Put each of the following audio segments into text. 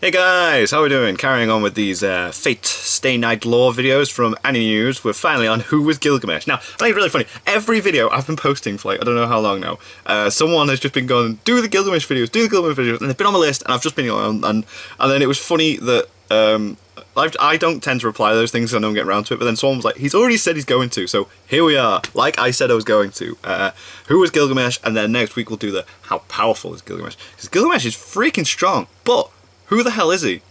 Hey guys, how are we doing? Carrying on with these Fate Stay Night lore videos from Anime News. We're finally on Who Was Gilgamesh. Now, I think it's really funny. Every video I've been posting for like, I don't know how long now, someone has just been going, do the Gilgamesh videos, and they've been on my list, and I've just been on, and then it was funny that, I don't tend to reply to those things, so I don't get around to it, but then someone was like, he's already said he's going to, so here we are, like I said I was going to. Who was Gilgamesh, and then next week we'll do the how powerful is Gilgamesh, because Gilgamesh is freaking strong, but who the hell is he?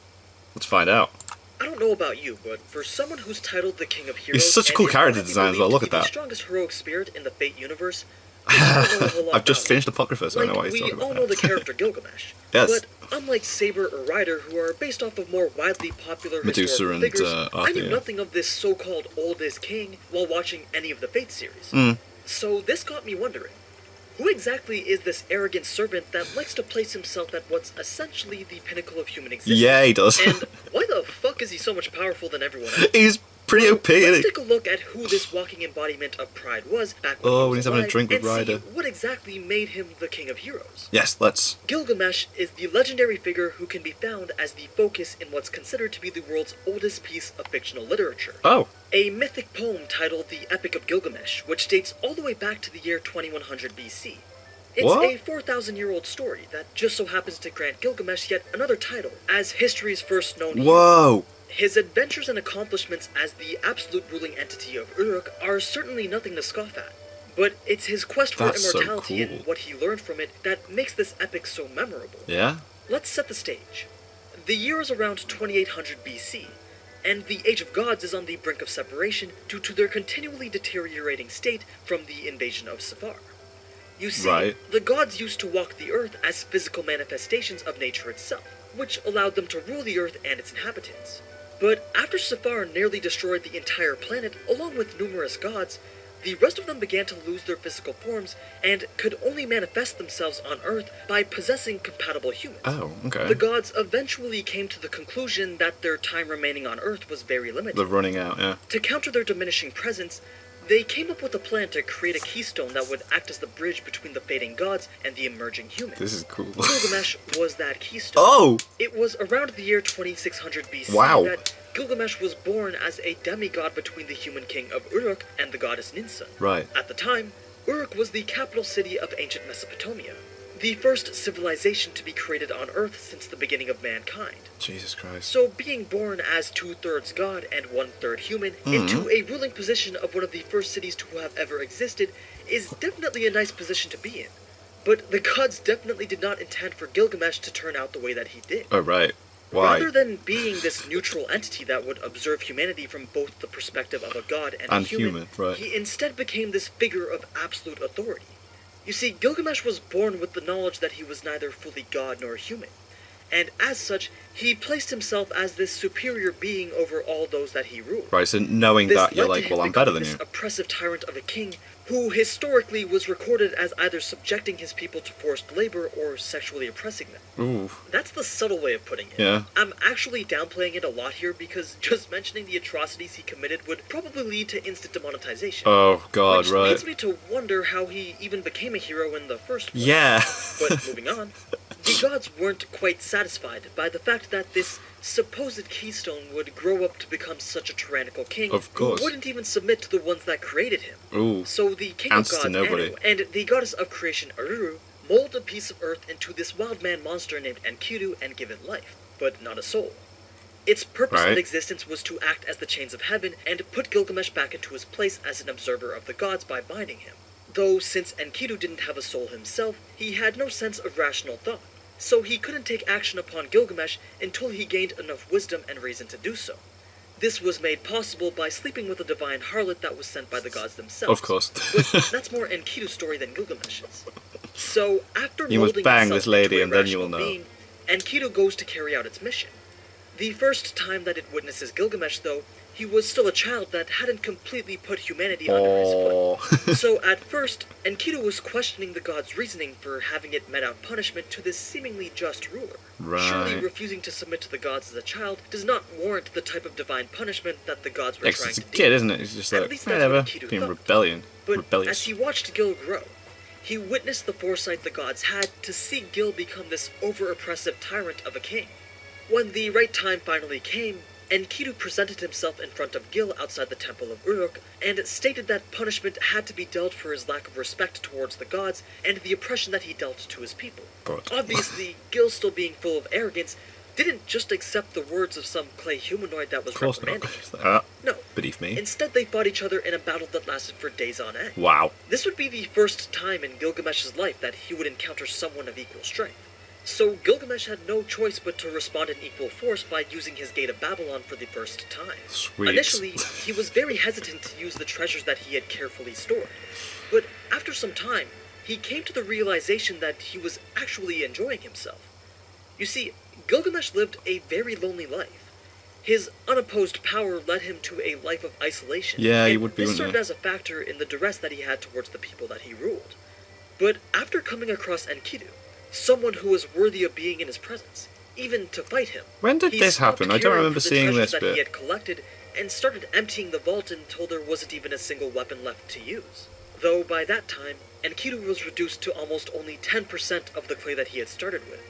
Let's find out. I don't know about you, but for someone who's titled the King of Heroes, he's such a cool character design as well. Look at that. The strongest heroic spirit in the Fate universe. I've just finished Apocrypha, so I know why he's talking about that. We all know the character Gilgamesh. Yes. But unlike Saber or Ryder, who are based off of more widely popular Medusa historical and figures, Arthur, I knew nothing of this so-called oldest king while watching any of the Fate series. Mm. So this got me wondering. Who exactly is this arrogant servant that likes to place himself at what's essentially the pinnacle of human existence? Yeah, he does. And why the fuck is he so much powerful than everyone else? He's pretty OP, isn't he? Let's take a look at who this walking embodiment of pride was back when he's having a drink with Ryder. See what exactly made him the King of Heroes. Yes, let's. Gilgamesh is the legendary figure who can be found as the focus in what's considered to be the world's oldest piece of fictional literature. Oh. A mythic poem titled The Epic of Gilgamesh, which dates all the way back to the year 2100 BC. It's a 4,000-year-old story that just so happens to grant Gilgamesh yet another title as history's first known hero. Whoa! His adventures and accomplishments as the absolute ruling entity of Uruk are certainly nothing to scoff at. But it's his quest for immortality and what he learned from it that makes this epic so memorable. Yeah? Let's set the stage. The year is around 2800 BC, and the Age of Gods is on the brink of separation due to their continually deteriorating state from the invasion of Safar. You see, the gods used to walk the earth as physical manifestations of nature itself, which allowed them to rule the earth and its inhabitants. But after Safar nearly destroyed the entire planet, along with numerous gods, the rest of them began to lose their physical forms and could only manifest themselves on Earth by possessing compatible humans. Oh, okay. The gods eventually came to the conclusion that their time remaining on Earth was very limited. They're running out, yeah. To counter their diminishing presence, they came up with a plan to create a keystone that would act as the bridge between the fading gods and the emerging humans. This is cool. Gilgamesh was that keystone. Oh! It was around the year 2600 BC that Gilgamesh was born as a demigod between the human king of Uruk and the goddess Ninsun. Right. At the time, Uruk was the capital city of ancient Mesopotamia, the first civilization to be created on Earth since the beginning of mankind. Jesus Christ. So being born as 2/3 god and 1/3 human into a ruling position of one of the first cities to have ever existed is definitely a nice position to be in. But the gods definitely did not intend for Gilgamesh to turn out the way that he did. Oh, right. Why? Rather than being this neutral entity that would observe humanity from both the perspective of a god and a human, he instead became this figure of absolute authority. You see, Gilgamesh was born with the knowledge that he was neither fully god nor human, and as such, he placed himself as this superior being over all those that he ruled. Right, so knowing that, you're like, well, I'm better than you. This oppressive tyrant of a king who historically was recorded as either subjecting his people to forced labor or sexually oppressing them. Ooh. That's the subtle way of putting it. Yeah. I'm actually downplaying it a lot here because just mentioning the atrocities he committed would probably lead to instant demonetization. Oh, God, which leads me to wonder how he even became a hero in the first place. Yeah. But moving on, the gods weren't quite satisfied by the fact that this supposed keystone would grow up to become such a tyrannical king who wouldn't even submit to the ones that created him. Ooh. So the king of gods, Anu, and the goddess of creation, Aruru, mold a piece of earth into this wild man monster named Enkidu and give it life, but not a soul. Its purpose of existence was to act as the chains of heaven and put Gilgamesh back into his place as an observer of the gods by binding him. Though since Enkidu didn't have a soul himself, he had no sense of rational thought. So he couldn't take action upon Gilgamesh until he gained enough wisdom and reason to do so. This was made possible by sleeping with a divine harlot that was sent by the gods themselves. Of course. But that's more Enkidu's story than Gilgamesh's. So, after you must bang this lady and then you will know. Being, Enkidu goes to carry out its mission. The first time that it witnesses Gilgamesh, though, he was still a child that hadn't completely put humanity under his foot. So at first, Enkidu was questioning the god's reasoning for having it met out punishment to this seemingly just ruler. Surely refusing to submit to the gods as a child does not warrant the type of divine punishment that the gods were trying to do. It's a kid, isn't it? It's just like, whatever, being rebellious. But as he watched Gil grow, he witnessed the foresight the gods had to see Gil become this over-oppressive tyrant of a king. When the right time finally came, Enkidu presented himself in front of Gil outside the temple of Uruk, and stated that punishment had to be dealt for his lack of respect towards the gods and the oppression that he dealt to his people. But Obviously, Gil, still being full of arrogance, didn't just accept the words of some clay humanoid that was of course not. reprimanding him. No. Beneath me. Instead, they fought each other in a battle that lasted for days on end. Wow. This would be the first time in Gilgamesh's life that he would encounter someone of equal strength. So Gilgamesh had no choice but to respond in equal force by using his Gate of Babylon for the first time. Sweet. Initially, he was very hesitant to use the treasures that he had carefully stored. But after some time, he came to the realization that he was actually enjoying himself. You see, Gilgamesh lived a very lonely life. His unopposed power led him to a life of isolation. Yeah, he and would be, this wouldn't served he? as a factor in the duress that he had towards the people that he ruled. But after coming across Enkidu, someone who was worthy of being in his presence, even to fight him, When did he this stopped happen? I don't caring remember for the seeing treasures this that he bit. had collected and started emptying the vault until there wasn't even a single weapon left to use. Though by that time, Enkidu was reduced to almost only 10% of the clay that he had started with.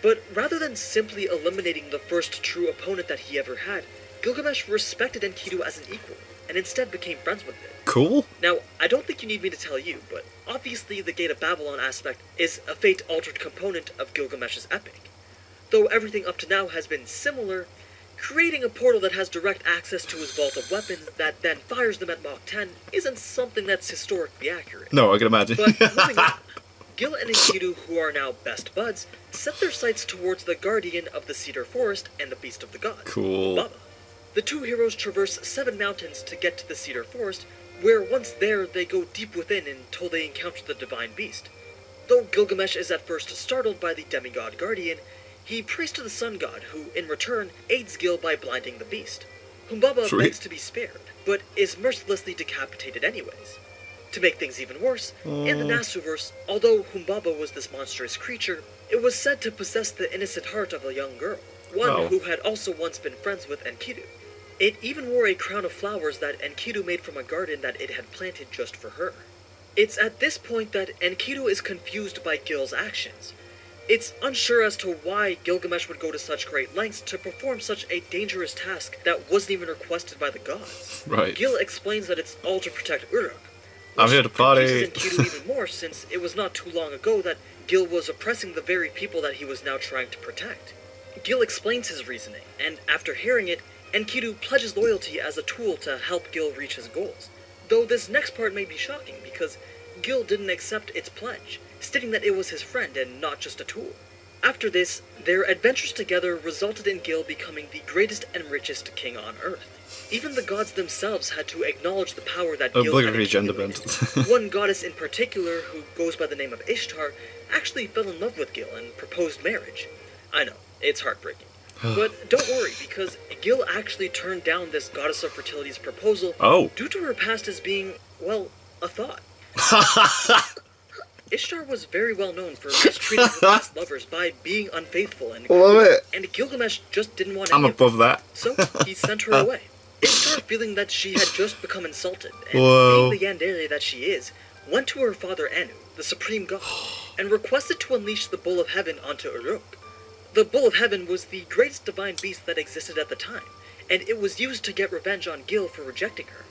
But rather than simply eliminating the first true opponent that he ever had, Gilgamesh respected Enkidu as an equal, and instead became friends with it. Cool. Now, I don't think you need me to tell you, but obviously the Gate of Babylon aspect is a fate-altered component of Gilgamesh's epic. Though everything up to now has been similar, creating a portal that has direct access to his vault of weapons that then fires them at Mach 10 isn't something that's historically accurate. No, I can imagine. But moving on, Gil and Enkidu, who are now best buds, set their sights towards the guardian of the cedar forest and the beast of the gods, Cool. Baba. The two heroes traverse 7 mountains to get to the cedar forest, where once there they go deep within until they encounter the divine beast. Though Gilgamesh is at first startled by the demigod guardian, he prays to the sun god, who in return aids Gil by blinding the beast. Humbaba Sweet. begs to be spared, but is mercilessly decapitated anyways. To make things even worse, in the Nasuverse, although Humbaba was this monstrous creature, it was said to possess the innocent heart of a young girl, one Oh. who had also once been friends with Enkidu. It even wore a crown of flowers that Enkidu made from a garden that it had planted just for her. It's at this point that Enkidu is confused by Gil's actions. It's unsure as to why Gilgamesh would go to such great lengths to perform such a dangerous task that wasn't even requested by the gods. Right. Gil explains that it's all to protect Uruk. I'm which here to party. confuses Enkidu even more, since it was not too long ago that Gil was oppressing the very people that he was now trying to protect. Gil explains his reasoning, and after hearing it, Enkidu pledges loyalty as a tool to help Gil reach his goals. Though this next part may be shocking, because Gil didn't accept its pledge, stating that it was his friend and not just a tool. After this, their adventures together resulted in Gil becoming the greatest and richest king on Earth. Even the gods themselves had to acknowledge the power that Gil and Obligatory gender Enkidu bend. is. One goddess in particular, who goes by the name of Ishtar, actually fell in love with Gil and proposed marriage. I know, it's heartbreaking. But don't worry, because Gil actually turned down this goddess of fertility's proposal Oh. due to her past as being, well, a thought. Ishtar was very well known for mistreating her past lovers by being unfaithful and Love it. and Gilgamesh just didn't want I'm any of it. above that. So he sent her away. Ishtar, feeling that she had just become insulted, and Whoa. being the yandere that she is, went to her father Anu, the supreme god, and requested to unleash the Bull of Heaven onto Uruk. The Bull of Heaven was the greatest divine beast that existed at the time, and it was used to get revenge on Gil for rejecting her.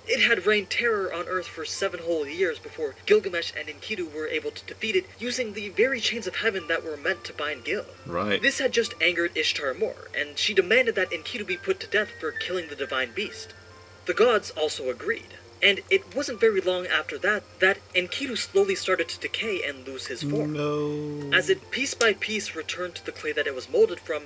It had reigned terror on Earth for 7 whole years before Gilgamesh and Enkidu were able to defeat it using the very chains of heaven that were meant to bind Gil. Right. This had just angered Ishtar more, and she demanded that Enkidu be put to death for killing the divine beast. The gods also agreed, and it wasn't very long after that Enkidu slowly started to decay and lose his form. No. As it piece by piece returned to the clay that it was molded from,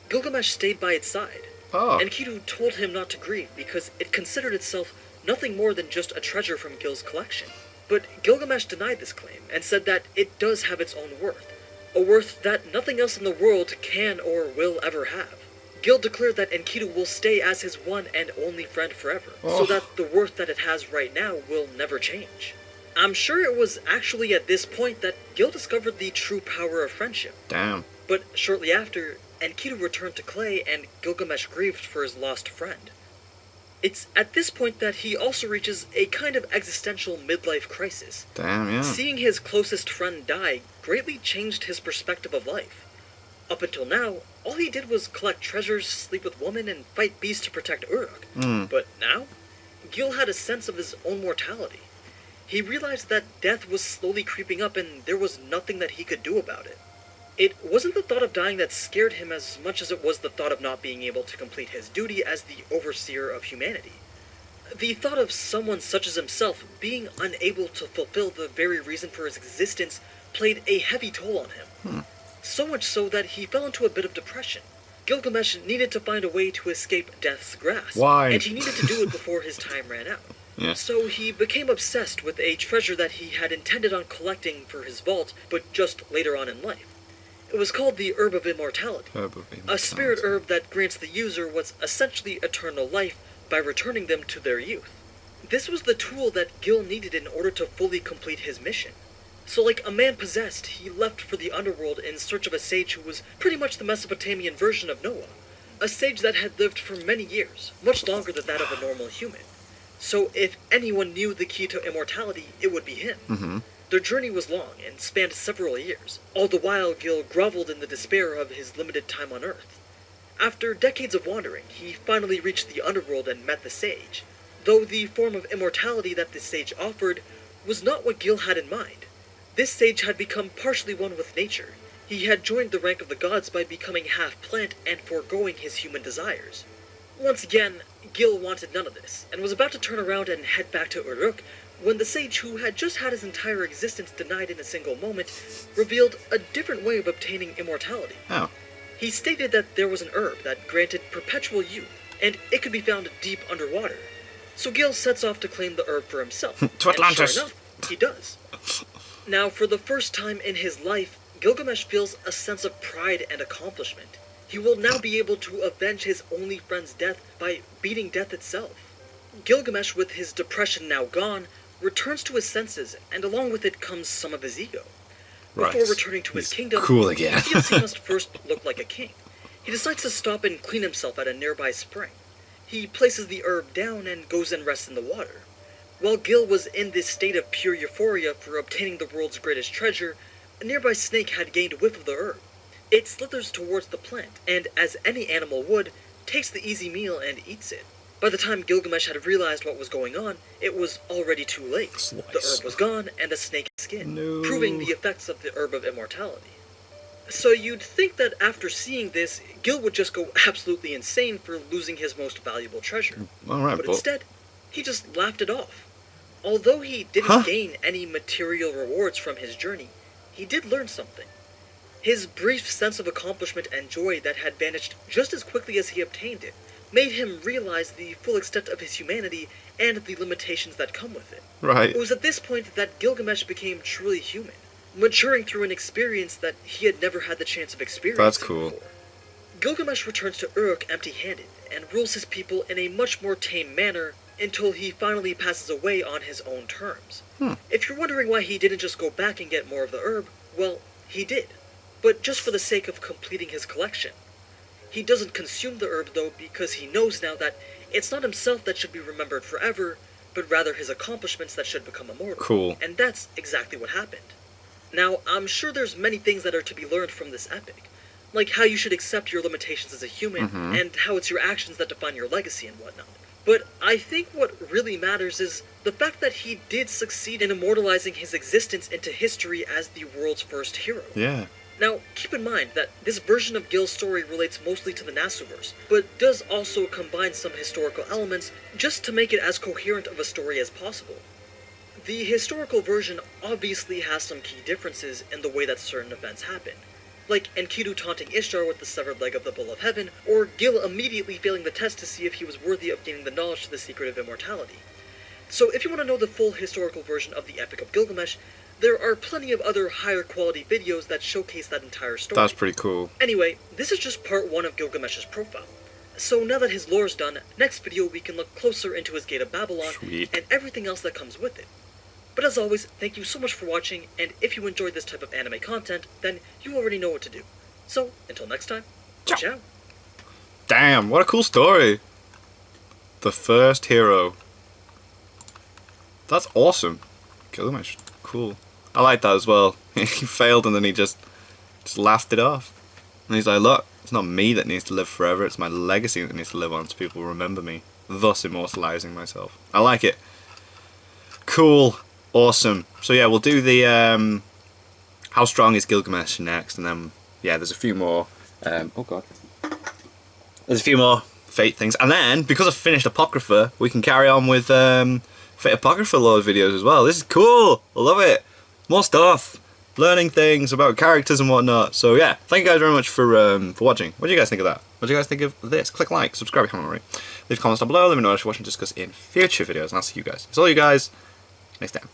Gilgamesh stayed by its side. Oh. Enkidu told him not to grieve because it considered itself nothing more than just a treasure from Gil's collection. But Gilgamesh denied this claim and said that it does have its own worth, a worth that nothing else in the world can or will ever have. Gil declared that Enkidu will stay as his one and only friend forever, so Oh. that the worth that it has right now will never change. I'm sure it was actually at this point that Gil discovered the true power of friendship. Damn. But shortly after, Enkidu returned to clay and Gilgamesh grieved for his lost friend. It's at this point that he also reaches a kind of existential midlife crisis. Damn, yeah. Seeing his closest friend die greatly changed his perspective of life. Up until now, all he did was collect treasures, sleep with women, and fight beasts to protect Uruk. But now, Gil had a sense of his own mortality. He realized that death was slowly creeping up and there was nothing that he could do about it. It wasn't the thought of dying that scared him as much as it was the thought of not being able to complete his duty as the overseer of humanity. The thought of someone such as himself being unable to fulfill the very reason for his existence played a heavy toll on him. So much so that he fell into a bit of depression. Gilgamesh needed to find a way to escape death's grasp. Why? And he needed to do it before his time ran out. Yeah. So he became obsessed with a treasure that he had intended on collecting for his vault, but just later on in life. It was called the Herb of Immortality, a spirit herb that grants the user what's essentially eternal life by returning them to their youth. This was the tool that Gil needed in order to fully complete his mission. So like a man possessed, he left for the underworld in search of a sage who was pretty much the Mesopotamian version of Noah. A sage that had lived for many years, much longer than that of a normal human. So if anyone knew the key to immortality, it would be him. Their journey was long and spanned several years, all the while Gil groveled in the despair of his limited time on Earth. After decades of wandering, he finally reached the underworld and met the sage, though the form of immortality that the sage offered was not what Gil had in mind. This sage had become partially one with nature. He had joined the rank of the gods by becoming half plant and foregoing his human desires. Once again, Gil wanted none of this, and was about to turn around and head back to Uruk, when the sage, who had just had his entire existence denied in a single moment, revealed a different way of obtaining immortality. Oh. He stated that there was an herb that granted perpetual youth, and it could be found deep underwater. So Gil sets off to claim the herb for himself. To Atlantis. And sure enough, he does. Now, for the first time in his life, Gilgamesh feels a sense of pride and accomplishment. He will now be able to avenge his only friend's death by beating death itself. Gilgamesh, with his depression now gone, returns to his senses, and along with it comes some of his ego. Before returning to his kingdom, cool again. he feels he must first look like a king. He decides to stop and clean himself at a nearby spring. He places the herb down and goes and rests in the water. While Gil was in this state of pure euphoria for obtaining the world's greatest treasure, a nearby snake had gained a whiff of the herb. It slithers towards the plant, and as any animal would, takes the easy meal and eats it. By the time Gilgamesh had realized what was going on, it was already too late. The herb was gone, and the snake skin, proving the effects of the herb of immortality. So you'd think that after seeing this, Gil would just go absolutely insane for losing his most valuable treasure. But instead, he just laughed it off. Although he didn't gain any material rewards from his journey, he did learn something. His brief sense of accomplishment and joy that had vanished just as quickly as he obtained it made him realize the full extent of his humanity and the limitations that come with it. It was at this point that Gilgamesh became truly human, maturing through an experience that he had never had the chance of experiencing before. Gilgamesh returns to Uruk empty-handed, and rules his people in a much more tame manner until he finally passes away on his own terms. If you're wondering why he didn't just go back and get more of the herb, well, he did, but just for the sake of completing his collection. He doesn't consume the herb, though, because he knows now that it's not himself that should be remembered forever, but rather his accomplishments that should become immortal. And that's exactly what happened. Now, I'm sure there's many things that are to be learned from this epic, like how you should accept your limitations as a human, and how it's your actions that define your legacy and whatnot. But I think what really matters is the fact that he did succeed in immortalizing his existence into history as the world's first hero. Now, keep in mind that this version of Gil's story relates mostly to the Nasuverse, but does also combine some historical elements just to make it as coherent of a story as possible. The historical version obviously has some key differences in the way that certain events happen, like Enkidu taunting Ishtar with the severed leg of the Bull of Heaven, or Gil immediately failing the test to see if he was worthy of gaining the knowledge to the secret of immortality. So if you want to know the full historical version of the Epic of Gilgamesh, there are plenty of other higher quality videos that showcase that entire story. That's pretty cool. Anyway, this is just part 1 of Gilgamesh's profile. So now that his lore's done, next video we can look closer into his Gate of Babylon and everything else that comes with it. But as always, thank you so much for watching, and if you enjoyed this type of anime content, then you already know what to do. So, until next time, ciao! Damn, what a cool story! The first hero. That's awesome. Gilgamesh, cool. I like that as well. He failed and then he just laughed it off. And he's like, look, it's not me that needs to live forever, it's my legacy that needs to live on so people remember me, thus immortalizing myself. I like it. Cool. Awesome. So yeah, we'll do the how strong is Gilgamesh next, and then yeah, there's a few more oh god. There's a few more Fate things. And then, because I've finished Apocrypha, we can carry on with Fate Apocrypha Lord videos as well. This is cool! I love it! More stuff! Learning things about characters and whatnot. So yeah, thank you guys very much for watching. What do you guys think of that? What do you guys think of this? Click like, subscribe if you haven't already. Leave comments down below, let me know what you watch and discuss in future videos, and I'll see you guys. It's all you guys next time.